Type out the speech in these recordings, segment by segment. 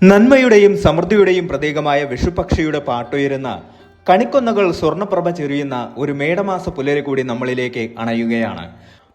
നന്മയുടെയും സമൃദ്ധിയുടെയും പ്രതീകമായ വിഷുപക്ഷിയുടെ പാട്ടുയരുന്ന കണിക്കൊന്നകൾ സ്വർണ്ണപ്രഭ ചെറിയുന്ന ഒരു മേടമാസ പുലരി കൂടി നമ്മളിലേക്ക് അണയുകയാണ്.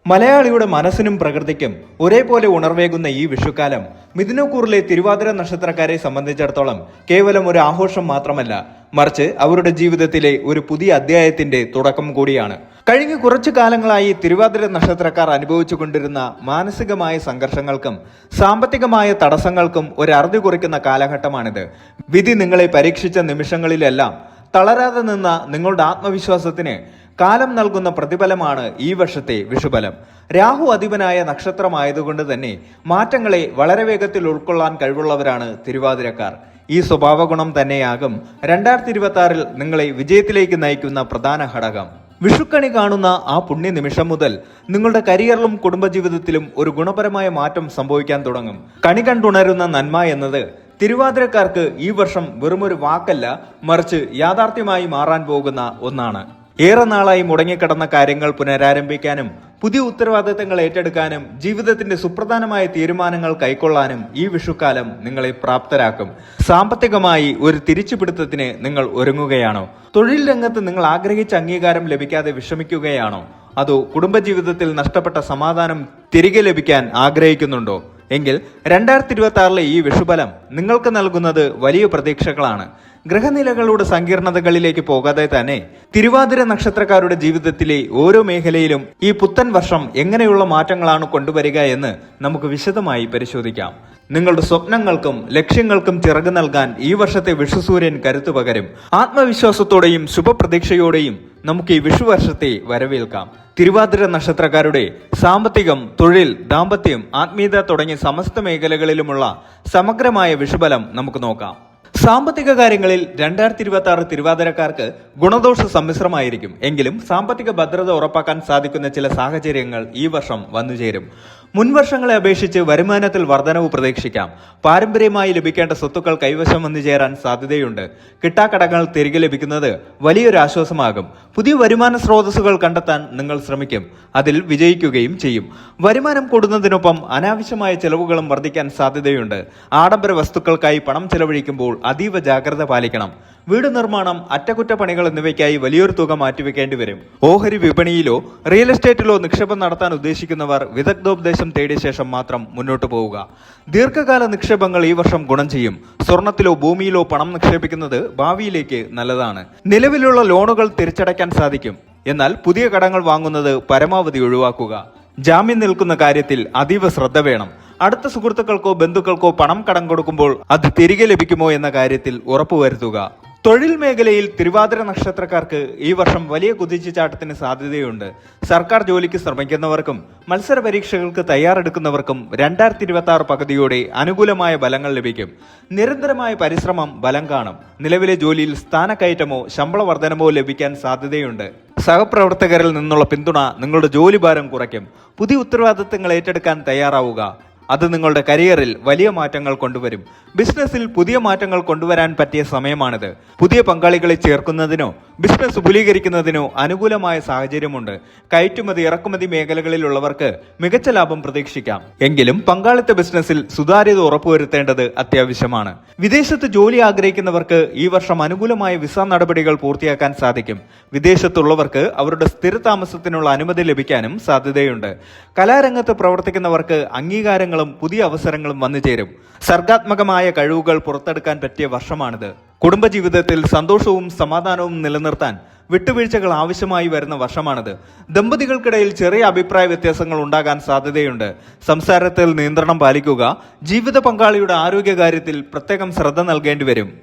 മലയാളിയുടെ മനസ്സിനും പ്രകൃതിക്കും ഒരേപോലെ ഉണർവേകുന്ന ഈ വിഷുക്കാലം മിഥുനക്കൂറിലെ തിരുവാതിര നക്ഷത്രക്കാരെ സംബന്ധിച്ചിടത്തോളം കേവലം ഒരു ആഘോഷം മാത്രമല്ല, മറിച്ച് അവരുടെ ജീവിതത്തിലെ ഒരു പുതിയ അധ്യായത്തിന്റെ തുടക്കം കൂടിയാണ്. കഴിഞ്ഞ കുറച്ചു കാലങ്ങളായി തിരുവാതിര നക്ഷത്രക്കാർ അനുഭവിച്ചു കൊണ്ടിരുന്ന മാനസികമായ സംഘർഷങ്ങൾക്കും സാമ്പത്തികമായ തടസ്സങ്ങൾക്കും ഒരു അറുതി കുറിക്കുന്ന കാലഘട്ടമാണിത്. വിധി നിങ്ങളെ പരീക്ഷിച്ച നിമിഷങ്ങളിലെല്ലാം തളരാതെ നിന്ന നിങ്ങളുടെ ആത്മവിശ്വാസത്തിന് കാലം നൽകുന്ന പ്രതിഫലമാണ് ഈ വർഷത്തെ വിഷുഫലം. രാഹു അധിപനായ നക്ഷത്രമായതുകൊണ്ട് തന്നെ മാറ്റങ്ങളെ വളരെ വേഗത്തിൽ ഉൾക്കൊള്ളാൻ കഴിവുള്ളവരാണ് തിരുവാതിരക്കാർ. ഈ സ്വഭാവ ഗുണം തന്നെയാകും 2026 നിങ്ങളെ വിജയത്തിലേക്ക് നയിക്കുന്ന പ്രധാന ഘടകം. വിഷുക്കണി കാണുന്ന ആ പുണ്യ നിമിഷം മുതൽ നിങ്ങളുടെ കരിയറിലും കുടുംബജീവിതത്തിലും ഒരു ഗുണപരമായ മാറ്റം സംഭവിക്കാൻ തുടങ്ങും. കണി കണ്ടുണരുന്ന നന്മ എന്നത് തിരുവാതിരക്കാർക്ക് ഈ വർഷം വെറുമൊരു വാക്കല്ല, മറിച്ച് യാഥാർത്ഥ്യമായി മാറാൻ പോകുന്ന ഒന്നാണ്. ഏറെ നാളായി മുടങ്ങിക്കിടന്ന കാര്യങ്ങൾ പുനരാരംഭിക്കാനും പുതിയ ഉത്തരവാദിത്തങ്ങൾ ഏറ്റെടുക്കാനും ജീവിതത്തിന്റെ സുപ്രധാനമായ തീരുമാനങ്ങൾ കൈക്കൊള്ളാനും ഈ വിഷുക്കാലം നിങ്ങളെ പ്രാപ്തരാക്കും. സാമ്പത്തികമായി ഒരു തിരിച്ചുപിടുത്തത്തിന് നിങ്ങൾ ഒരുങ്ങുകയാണോ? തൊഴിൽ രംഗത്ത് നിങ്ങൾ ആഗ്രഹിച്ച അംഗീകാരം ലഭിക്കാതെ വിഷമിക്കുകയാണോ? അതോ കുടുംബജീവിതത്തിൽ നഷ്ടപ്പെട്ട സമാധാനം തിരികെ ലഭിക്കാൻ ആഗ്രഹിക്കുന്നുണ്ടോ? എങ്കിൽ 2026 ഈ വിഷുഫലം നിങ്ങൾക്ക് നൽകുന്നത് വലിയ പ്രതീക്ഷകളാണ്. ഗ്രഹനിലകളുടെ സങ്കീർണതകളിലേക്ക് പോകാതെ തന്നെ തിരുവാതിര നക്ഷത്രക്കാരുടെ ജീവിതത്തിലെ ഓരോ മേഖലയിലും ഈ പുത്തൻ വർഷം എങ്ങനെയുള്ള മാറ്റങ്ങളാണ് കൊണ്ടുവരിക എന്ന് നമുക്ക് വിശദമായി പരിശോധിക്കാം. നിങ്ങളുടെ സ്വപ്നങ്ങൾക്കും ലക്ഷ്യങ്ങൾക്കും ചിറക് നൽകാൻ ഈ വർഷത്തെ വിഷുസൂര്യൻ കരുത്തു പകരും. ആത്മവിശ്വാസത്തോടെയും ശുഭപ്രതീക്ഷയോടെയും നമുക്ക് ഈ വിഷുവർഷത്തെ വരവേൽക്കാം. തിരുവാതിര നക്ഷത്രക്കാരുടെ സാമ്പത്തികം, തൊഴിൽ, ദാമ്പത്യം, ആത്മീയത തുടങ്ങിയ സമസ്ത മേഖലകളിലുമുള്ള സമഗ്രമായ വിഷുഫലം നമുക്ക് നോക്കാം. സാമ്പത്തിക കാര്യങ്ങളിൽ 2026 തിരുവാതിരക്കാർക്ക് ഗുണദോഷ സമ്മിശ്രമായിരിക്കും. എങ്കിലും സാമ്പത്തിക ഭദ്രത ഉറപ്പാക്കാൻ സാധിക്കുന്ന ചില സാഹചര്യങ്ങൾ ഈ വർഷം വന്നുചേരും. മുൻവർഷങ്ങളെ അപേക്ഷിച്ച് വരുമാനത്തിൽ വർധനവ് പ്രതീക്ഷിക്കാം. പാരമ്പര്യമായി ലഭിക്കേണ്ട സ്വത്തുക്കൾ കൈവശം വന്നു ചേരാൻ സാധ്യതയുണ്ട്. കിട്ടാക്കടങ്ങൾ തിരികെ ലഭിക്കുന്നത് വലിയൊരു ആശ്വാസമാകും. പുതിയ വരുമാന സ്രോതസ്സുകൾ കണ്ടെത്താൻ നിങ്ങൾ ശ്രമിക്കും. അതിൽ വിജയിക്കുകയും ചെയ്യും. വരുമാനം കൂടുന്നതിനൊപ്പം അനാവശ്യമായ ചെലവുകളും വർദ്ധിക്കാൻ സാധ്യതയുണ്ട്. ആഡംബര വസ്തുക്കൾക്കായി പണം ചെലവഴിക്കുമ്പോൾ അതീവ ജാഗ്രത പാലിക്കണം. വീട് നിർമ്മാണം, അറ്റകുറ്റപ്പണികൾ എന്നിവയ്ക്കായി വലിയൊരു തുക മാറ്റിവെക്കേണ്ടി വരും. ഓഹരി വിപണിയിലോ റിയൽ എസ്റ്റേറ്റിലോ നിക്ഷേപം നടത്താൻ ഉദ്ദേശിക്കുന്നവർ വിദഗ്ധോപദേശം തേടിയ ശേഷം മാത്രം മുന്നോട്ട് പോവുക. ദീർഘകാല നിക്ഷേപങ്ങൾ ഈ വർഷം ഗുണം ചെയ്യും. സ്വർണത്തിലോ ഭൂമിയിലോ പണം നിക്ഷേപിക്കുന്നത് ഭാവിയിലേക്ക് നല്ലതാണ്. നിലവിലുള്ള ലോണുകൾ തിരിച്ചടയ്ക്കാൻ സാധിക്കും. എന്നാൽ പുതിയ കടങ്ങൾ വാങ്ങുന്നത് പരമാവധി ഒഴിവാക്കുക. ജാമ്യം നിൽക്കുന്ന കാര്യത്തിൽ അതീവ ശ്രദ്ധ വേണം. അടുത്ത സുഹൃത്തുക്കൾക്കോ ബന്ധുക്കൾക്കോ പണം കടം കൊടുക്കുമ്പോൾ അത് തിരികെ ലഭിക്കുമോ എന്ന കാര്യത്തിൽ ഉറപ്പുവരുത്തുക. തൊഴിൽ മേഖലയിൽ തിരുവാതിര നക്ഷത്രക്കാർക്ക് ഈ വർഷം വലിയ കുതിച്ചുചാട്ടത്തിന് സാധ്യതയുണ്ട്. സർക്കാർ ജോലിക്ക് ശ്രമിക്കുന്നവർക്കും മത്സര പരീക്ഷകൾക്ക് തയ്യാറെടുക്കുന്നവർക്കും 2026 പകുതിയോടെ അനുകൂലമായ ഫലങ്ങൾ ലഭിക്കും. നിരന്തരമായ പരിശ്രമം ഫലം കാണും. നിലവിലെ ജോലിയിൽ സ്ഥാനക്കയറ്റമോ ശമ്പള വർധനമോ ലഭിക്കാൻ സാധ്യതയുണ്ട്. സഹപ്രവർത്തകരിൽ നിന്നുള്ള പിന്തുണ നിങ്ങളുടെ ജോലിഭാരം കുറയ്ക്കും. പുതിയ ഉത്തരവാദിത്തങ്ങൾ ഏറ്റെടുക്കാൻ തയ്യാറാവുക. അത് നിങ്ങളുടെ കരിയറിൽ വലിയ മാറ്റങ്ങൾ കൊണ്ടുവരും. ബിസിനസ്സിൽ പുതിയ മാറ്റങ്ങൾ കൊണ്ടുവരാൻ പറ്റിയ സമയമാണിത്. പുതിയ പങ്കാളികളെ ചേർക്കുന്നതിനോ ബിസിനസ് വിപുലീകരിക്കുന്നതിനോ അനുകൂലമായ സാഹചര്യമുണ്ട്. കയറ്റുമതി, ഇറക്കുമതി മേഖലകളിലുള്ളവർക്ക് മികച്ച ലാഭം പ്രതീക്ഷിക്കാം. എങ്കിലും പങ്കാളിത്ത ബിസിനസ്സിൽ സുതാര്യത ഉറപ്പുവരുത്തേണ്ടത് അത്യാവശ്യമാണ്. വിദേശത്ത് ജോലി ആഗ്രഹിക്കുന്നവർക്ക് ഈ വർഷം അനുകൂലമായ വിസ നടപടികൾ പൂർത്തിയാക്കാൻ സാധിക്കും. വിദേശത്തുള്ളവർക്ക് അവരുടെ സ്ഥിരതാമസത്തിനുള്ള അനുമതി ലഭിക്കാനും സാധ്യതയുണ്ട്. കലാരംഗത്ത് പ്രവർത്തിക്കുന്നവർക്ക് അംഗീകാരങ്ങളും പുതിയ അവസരങ്ങളും വന്നു ചേരും. സർഗാത്മകമായ കഴിവുകൾ പുറത്തെടുക്കാൻ പറ്റിയ വർഷമാണിത്. കുടുംബജീവിതത്തിൽ സന്തോഷവും സമാധാനവും നിലനിർത്താൻ വിട്ടുവീഴ്ചകൾ ആവശ്യമായി വരുന്ന വർഷമാണിത്. ദമ്പതികൾക്കിടയിൽ ചെറിയ അഭിപ്രായ വ്യത്യാസങ്ങൾ ഉണ്ടാകാൻ സാധ്യതയുണ്ട്. സംസാരത്തിൽ നിയന്ത്രണം പാലിക്കുക. ജീവിത പങ്കാളിയുടെ ആരോഗ്യകാര്യത്തിൽ പ്രത്യേകം ശ്രദ്ധ നൽകേണ്ടി വരും.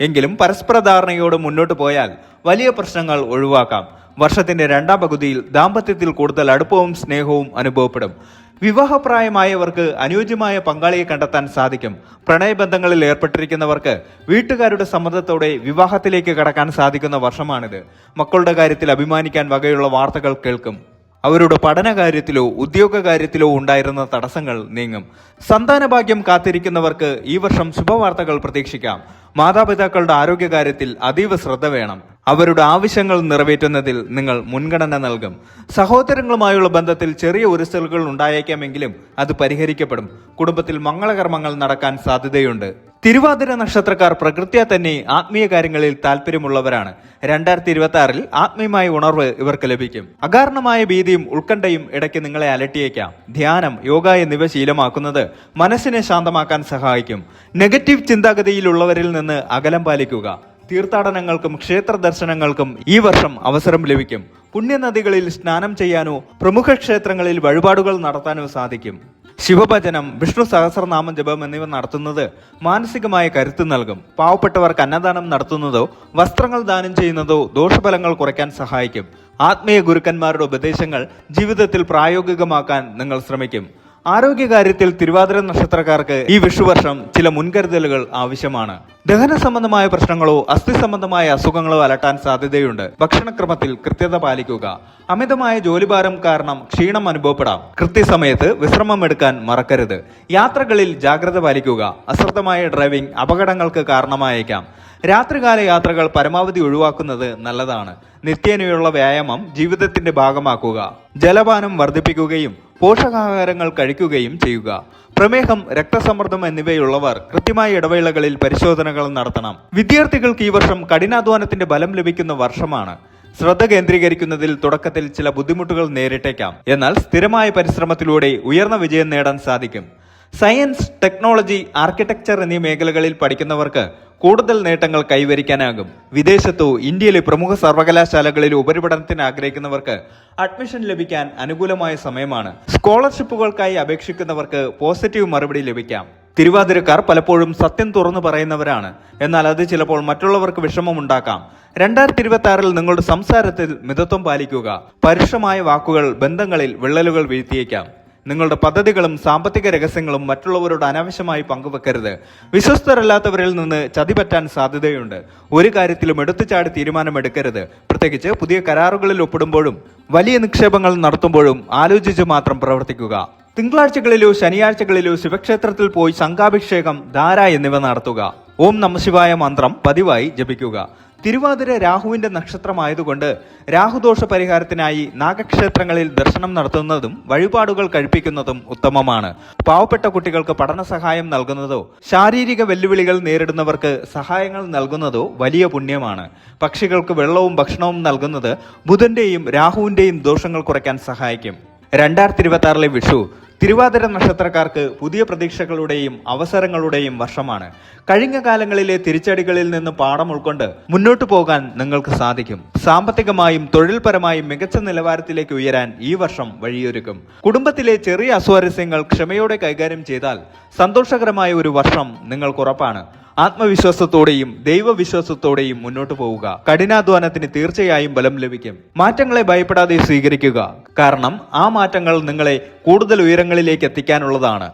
എങ്കിലും പരസ്പര ധാരണയോട് മുന്നോട്ട് പോയാൽ വലിയ പ്രശ്നങ്ങൾ ഒഴിവാക്കാം. വർഷത്തിന്റെ രണ്ടാം പകുതിയിൽ ദാമ്പത്യത്തിൽ കൂടുതൽ അടുപ്പവും സ്നേഹവും അനുഭവപ്പെടും. വിവാഹപ്രായമായവർക്ക് അനുയോജ്യമായ പങ്കാളിയെ കണ്ടെത്താൻ സാധിക്കും. പ്രണയബന്ധങ്ങളിൽ ഏർപ്പെട്ടിരിക്കുന്നവർക്ക് വീട്ടുകാരുടെ സമ്മതത്തോടെ വിവാഹത്തിലേക്ക് കടക്കാൻ സാധിക്കുന്ന വർഷമാണിത്. മക്കളുടെ കാര്യത്തിൽ അഭിമാനിക്കാൻ വകയുള്ള വാർത്തകൾ കേൾക്കും. അവരുടെ പഠനകാര്യത്തിലോ ഉദ്യോഗ കാര്യത്തിലോ ഉണ്ടായിരുന്ന തടസ്സങ്ങൾ നീങ്ങും. സന്താനഭാഗ്യം കാത്തിരിക്കുന്നവർക്ക് ഈ വർഷം ശുഭവാർത്തകൾ പ്രതീക്ഷിക്കാം. മാതാപിതാക്കളുടെ ആരോഗ്യകാര്യത്തിൽ അതീവ ശ്രദ്ധ വേണം. അവരുടെ ആവശ്യങ്ങൾ നിറവേറ്റുന്നതിൽ നിങ്ങൾ മുൻഗണന നൽകും. സഹോദരങ്ങളുമായുള്ള ബന്ധത്തിൽ ചെറിയ ഉരസലുകൾ ഉണ്ടായേക്കാമെങ്കിലും അത് പരിഹരിക്കപ്പെടും. കുടുംബത്തിൽ മംഗളകർമ്മങ്ങൾ നടക്കാൻ സാധ്യതയുണ്ട്. തിരുവാതിര നക്ഷത്രക്കാർ പ്രകൃത്യാ തന്നെ ആത്മീയ കാര്യങ്ങളിൽ താല്പര്യമുള്ളവരാണ്. 2026-ൽ ആത്മീയമായ ഉണർവ് ഇവർക്ക് ലഭിക്കും. അകാരണമായ ഭീതിയും ഉത്കണ്ഠയും ഇടയ്ക്ക് നിങ്ങളെ അലട്ടിയേക്കാം. ധ്യാനം, യോഗ എന്നിവ ശീലമാക്കുന്നത് മനസ്സിനെ ശാന്തമാക്കാൻ സഹായിക്കും. നെഗറ്റീവ് ചിന്താഗതിയിലുള്ളവരിൽ നിന്ന് അകലം പാലിക്കുക. തീർത്ഥാടനങ്ങൾക്കും ക്ഷേത്ര ദർശനങ്ങൾക്കും ഈ വർഷം അവസരം ലഭിക്കും. പുണ്യനദികളിൽ സ്നാനം ചെയ്യാനോ പ്രമുഖ ക്ഷേത്രങ്ങളിൽ വഴിപാടുകൾ നടത്താനോ സാധിക്കും. ശിവഭജനം, വിഷ്ണു സഹസ്രനാമ ജപം എന്നിവ നടത്തുന്നത് മാനസികമായ കരുത്ത് നൽകും. പാവപ്പെട്ടവർക്ക് അന്നദാനം നടത്തുന്നതോ വസ്ത്രങ്ങൾ ദാനം ചെയ്യുന്നതോ ദോഷഫലങ്ങൾ കുറയ്ക്കാൻ സഹായിക്കും. ആത്മീയ ഗുരുക്കന്മാരുടെ ഉപദേശങ്ങൾ ജീവിതത്തിൽ പ്രായോഗികമാക്കാൻ നിങ്ങൾ ശ്രമിക്കും. ആരോഗ്യകാര്യത്തിൽ തിരുവാതിര നക്ഷത്രക്കാർക്ക് ഈ വിഷുവർഷം ചില മുൻകരുതലുകൾ ആവശ്യമാണ്. ദഹന സംബന്ധമായ പ്രശ്നങ്ങളോ അസ്ഥി സംബന്ധമായ അസുഖങ്ങളോ അലട്ടാൻ സാധ്യതയുണ്ട്. ഭക്ഷണക്രമത്തിൽ കൃത്യത പാലിക്കുക. അമിതമായ ജോലിഭാരം കാരണം ക്ഷീണം അനുഭവപ്പെടാം. കൃത്യസമയത്ത് വിശ്രമം എടുക്കാൻ മറക്കരുത്. യാത്രകളിൽ ജാഗ്രത പാലിക്കുക. അശ്രദ്ധമായ ഡ്രൈവിംഗ് അപകടങ്ങൾക്ക് കാരണമായേക്കാം. രാത്രികാല യാത്രകൾ പരമാവധി ഒഴിവാക്കുന്നത് നല്ലതാണ്. നിത്യേനയുള്ള വ്യായാമം ജീവിതത്തിന്റെ ഭാഗമാക്കുക. ജലപാനം വർദ്ധിപ്പിക്കുകയും പോഷകാഹാരങ്ങൾ കഴിക്കുകയും ചെയ്യുക. പ്രമേഹം, രക്തസമ്മർദ്ദം എന്നിവയുള്ളവർ കൃത്യമായ ഇടവേളകളിൽ പരിശോധനകൾ നടത്തണം. വിദ്യാർത്ഥികൾക്ക് ഈ വർഷം കഠിനാധ്വാനത്തിന്റെ ഫലം ലഭിക്കുന്ന വർഷമാണ്. ശ്രദ്ധ കേന്ദ്രീകരിക്കുന്നതിൽ തുടക്കത്തിൽ ചില ബുദ്ധിമുട്ടുകൾ നേരിട്ടേക്കാം. എന്നാൽ സ്ഥിരമായ പരിശ്രമത്തിലൂടെ ഉയർന്ന വിജയം നേടാൻ സാധിക്കും. സയൻസ്, ടെക്നോളജി, ആർക്കിടെക്ചർ എന്നീ മേഖലകളിൽ പഠിക്കുന്നവർക്ക് കൂടുതൽ നേട്ടങ്ങൾ കൈവരിക്കാനാകും. വിദേശത്തോ ഇന്ത്യയിലെ പ്രമുഖ സർവകലാശാലകളിൽ ഉപരിപഠനത്തിന് ആഗ്രഹിക്കുന്നവർക്ക് അഡ്മിഷൻ ലഭിക്കാൻ അനുകൂലമായ സമയമാണ്. സ്കോളർഷിപ്പുകൾക്കായി അപേക്ഷിക്കുന്നവർക്ക് പോസിറ്റീവ് മറുപടി ലഭിക്കാം. തിരുവാതിരക്കാർ പലപ്പോഴും സത്യം തുറന്നു പറയുന്നവരാണ്. എന്നാൽ അത് ചിലപ്പോൾ മറ്റുള്ളവർക്ക് വിഷമമുണ്ടാക്കാം. 2026-ൽ നിങ്ങളുടെ സംസാരത്തിൽ മിതത്വം പാലിക്കുക. പരുഷമായ വാക്കുകൾ ബന്ധങ്ങളിൽ വിള്ളലുകൾ വീഴ്ത്തിയേക്കാം. നിങ്ങളുടെ പദ്ധതികളും സാമ്പത്തിക രഹസ്യങ്ങളും മറ്റുള്ളവരോട് അനാവശ്യമായി പങ്കുവെക്കരുത്. വിശ്വസ്തരല്ലാത്തവരിൽ നിന്ന് ചതി പറ്റാൻ സാധ്യതയുണ്ട്. ഒരു കാര്യത്തിലും എടുത്തുചാടി തീരുമാനമെടുക്കരുത്. പ്രത്യേകിച്ച് പുതിയ കരാറുകളിൽ ഒപ്പിടുമ്പോഴും വലിയ നിക്ഷേപങ്ങൾ നടത്തുമ്പോഴും ആലോചിച്ച് മാത്രം പ്രവർത്തിക്കുക. തിങ്കളാഴ്ചകളിലോ ശനിയാഴ്ചകളിലോ ശിവക്ഷേത്രത്തിൽ പോയി ശംഖാഭിഷേകം, ധാര എന്നിവ നടത്തുക. ഓം നമഃശിവായ മന്ത്രം പതിവായി ജപിക്കുക. തിരുവാതിര രാഹുവിന്റെ നക്ഷത്രമായതുകൊണ്ട് രാഹുദോഷ പരിഹാരത്തിനായി നാഗക്ഷേത്രങ്ങളിൽ ദർശനം നടത്തുന്നതും വഴിപാടുകൾ കഴിപ്പിക്കുന്നതും ഉത്തമമാണ്. പാവപ്പെട്ട കുട്ടികൾക്ക് പഠന സഹായം നൽകുന്നതോ ശാരീരിക വെല്ലുവിളികൾ നേരിടുന്നവർക്ക് സഹായങ്ങൾ നൽകുന്നതോ വലിയ പുണ്യമാണ്. പക്ഷികൾക്ക് വെള്ളവും ഭക്ഷണവും നൽകുന്നത് ബുധന്റെയും രാഹുവിന്റെയും ദോഷങ്ങൾ കുറയ്ക്കാൻ സഹായിക്കും. 2026-ലെ വിഷു തിരുവാതിര നക്ഷത്രക്കാർക്ക് പുതിയ പ്രതീക്ഷകളുടെയും അവസരങ്ങളുടെയും വർഷമാണ്. കഴിഞ്ഞ കാലങ്ങളിലെ തിരിച്ചടികളിൽ നിന്ന് പാഠം ഉൾക്കൊണ്ട് മുന്നോട്ടു പോകാൻ നിങ്ങൾക്ക് സാധിക്കും. സാമ്പത്തികമായും തൊഴിൽപരമായും മികച്ച നിലവാരത്തിലേക്ക് ഉയരാൻ ഈ വർഷം വഴിയൊരുക്കും. കുടുംബത്തിലെ ചെറിയ അസ്വാരസ്യങ്ങൾ ക്ഷമയോടെ കൈകാര്യം ചെയ്താൽ സന്തോഷകരമായ ഒരു വർഷം നിങ്ങൾക്കുറപ്പാണ്. ആത്മവിശ്വാസത്തോടെയും ദൈവവിശ്വാസത്തോടെയും മുന്നോട്ട് പോവുക. കഠിനാധ്വാനത്തിന് തീർച്ചയായും ബലം ലഭിക്കും. മാറ്റങ്ങളെ ഭയപ്പെടാതെ സ്വീകരിക്കുക. കാരണം ആ മാറ്റങ്ങൾ നിങ്ങളെ കൂടുതൽ ഉയരങ്ങളിലേക്ക് എത്തിക്കാനുള്ളതാണ്.